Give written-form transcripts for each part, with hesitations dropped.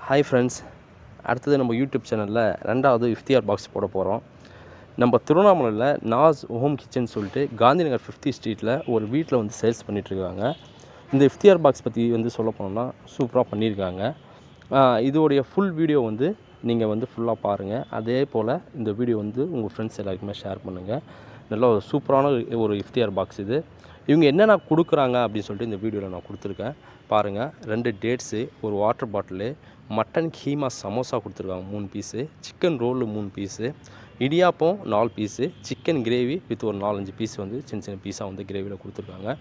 Hi friends, அடுத்தது நம்ம YouTube சேனலில் ரெண்டாவது இஃப்தியார் பாக்ஸ் போட போகிறோம். நம்ம திருவண்ணாமலையில் நாஸ் ஹோம் கிச்சன் சொல்லிட்டு காந்தி நகர் 50 ஸ்ட்ரீட்டில் ஒரு வீட்டில் வந்து சேல்ஸ் பண்ணிகிட்ருக்காங்க. இந்த இஃப்தியார் பாக்ஸ் பற்றி வந்து சொல்ல போனோம்னா சூப்பராக பண்ணியிருக்காங்க. இதோடைய ஃபுல் வீடியோ வந்து நீங்கள் வந்து ஃபுல்லாக பாருங்கள். அதே போல் இந்த வீடியோ வந்து உங்கள் ஃப்ரெண்ட்ஸ் எல்லாருக்குமே ஷேர் பண்ணுங்கள். நல்ல ஒரு சூப்பரான ஒரு இஃப்தியார் பாக்ஸ் இது. இவங்க என்னென்ன கொடுக்குறாங்க அப்படின்னு சொல்லிட்டு இந்த வீடியோவில் நான் கொடுத்துருக்கேன் பாருங்கள். 2 டேட்ஸு, ஒரு water bottle, mutton keema samosa கொடுத்துருக்காங்க 3 piece, chicken roll 3 piece, idiyappam 4 piece, chicken gravy with ஒரு 4-5 பீஸ் வந்து சின்ன சின்ன பீஸாக வந்து கிரேவியில் கொடுத்துருக்காங்க.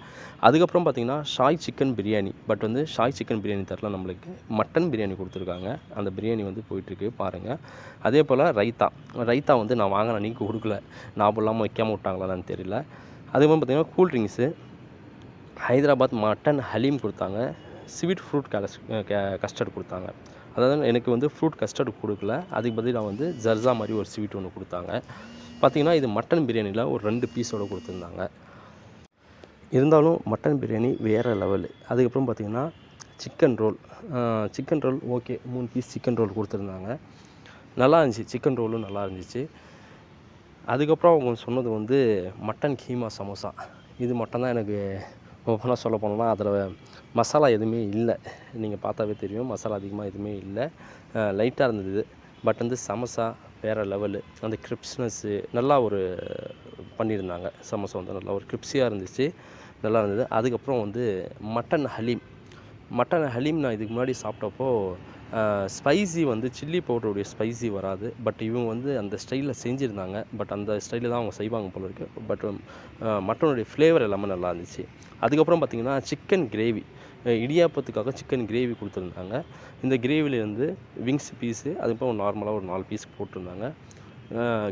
அதுக்கப்புறம் பார்த்திங்கன்னா ஷாய் சிக்கன் பிரியாணி, பட் வந்து ஷாய் சிக்கன் பிரியாணி தரல, நம்மளுக்கு மட்டன் பிரியாணி கொடுத்துருக்காங்க. அந்த பிரியாணி வந்து போயிட்டுருக்கு பாருங்கள். அதே போல் ரைத்தா வந்து நான் வாங்கின அன்றைக்கி கொடுக்கல, ஞாபகம் இல்லாமல் வைக்காமல் விட்டாங்களான்னு தெரியல. அதுக்கப்புறம் பார்த்திங்கன்னா கூல்ட்ரிங்க்ஸு, ஹைதராபாத் மட்டன் ஹலீம் கொடுத்தாங்க, ஸ்வீட் ஃப்ரூட் கஸ்டர்ட் கொடுத்தாங்க. அதாவது எனக்கு வந்து ஃப்ரூட் கஸ்டர்ட் கொடுக்கல, அதுக்கு பதிலாக வந்து ஜர்ஸா மாதிரி ஒரு ஸ்வீட் ஒன்று கொடுத்தாங்க. பார்த்திங்கன்னா இது மட்டன் பிரியாணியில் ஒரு 2 பீஸோடு கொடுத்துருந்தாங்க. இருந்தாலும் மட்டன் பிரியாணி வேறு லெவலு. அதுக்கப்புறம் பார்த்திங்கன்னா chicken roll okay, 3 piece chicken roll கொடுத்துருந்தாங்க. நல்லா இருந்துச்சு, சிக்கன் ரோலும் நல்லா இருந்துச்சு. அதுக்கப்புறம் அவங்க சொன்னது வந்து மட்டன் கீமா சமோசா. இது மட்டும் தான் எனக்கு ஓப்பனாக சொல்ல போனோம்னா அதில் மசாலா எதுவுமே இல்லை. நீங்கள் பார்த்தாவே தெரியும், மசாலா அதிகமாக எதுவுமே இல்லை, லைட்டாக இருந்தது. பட் வந்து சமோசா வேறு லெவலு. அந்த கிரிப்ஸ்னஸ்ஸு நல்லா ஒரு பண்ணியிருந்தாங்க. சமோசா வந்து நல்லா ஒரு கிரிப்ஸியாக இருந்துச்சு, நல்லா இருந்தது. அதுக்கப்புறம் வந்து மட்டன் ஹலீம் நான் இதுக்கு முன்னாடி சாப்பிட்டப்போ ஸ்பைசி வந்து சில்லி பவுடருடைய ஸ்பைசி வராது. பட் இவங்க வந்து அந்த ஸ்டைலில் செஞ்சுருந்தாங்க. பட் அந்த ஸ்டைலில் தான் அவங்க செய்வாங்க போல இருக்குது. பட் மட்டனுடைய ஃப்ளேவர் எல்லாமே நல்லா இருந்துச்சு. அதுக்கப்புறம் பார்த்திங்கன்னா சிக்கன் கிரேவி, இடியாப்பத்துக்காக சிக்கன் கிரேவி கொடுத்துருந்தாங்க. இந்த கிரேவிலேருந்து விங்ஸ் பீஸு, அதுக்கப்புறம் நார்மலாக ஒரு 4 பீஸ் போட்டிருந்தாங்க.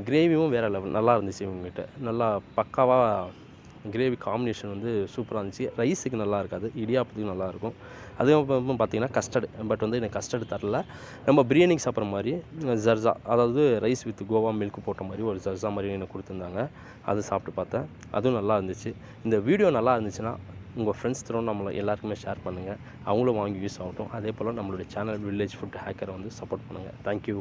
கிரேவியும் வேறு லெவல் நல்லா இருந்துச்சு. இவங்ககிட்ட நல்லா பக்காவாக கிரேவி காம்பினேஷன் வந்து சூப்பராக இருந்துச்சு. ரைஸுக்கு நல்லா இருக்காது, இடியாப்பத்துக்கு நல்லாயிருக்கும். அதுக்கப்புறம் பார்த்திங்கன்னா கஸ்டர்டு, பட் வந்து எனக்கு கஸ்டர்டு தரல. நம்ம பிரியாணிக்கு சாப்பிட்ற மாதிரி ஜர்ஸா, அதாவது ரைஸ் வித் கோவா மில்க் போட்ட மாதிரி ஒரு ஜர்ஸா மாதிரி எனக்கு கொடுத்துருந்தாங்க. அது சாப்பிட்டு பார்த்தேன், அதுவும் நல்லா இருந்துச்சு. இந்த வீடியோ நல்லா இருந்துச்சுன்னா உங்கள் ஃப்ரெண்ட்ஸ் நம்மளை எல்லாருக்குமே ஷேர் பண்ணுங்கள், அவங்களும் வாங்கி யூஸ் ஆகட்டும். அதே போல் நம்மளுடைய சேனல் வில்லேஜ் ஃபுட் ஹேக்கரை வந்து சப்போர்ட் பண்ணுங்கள். தேங்க்யூ.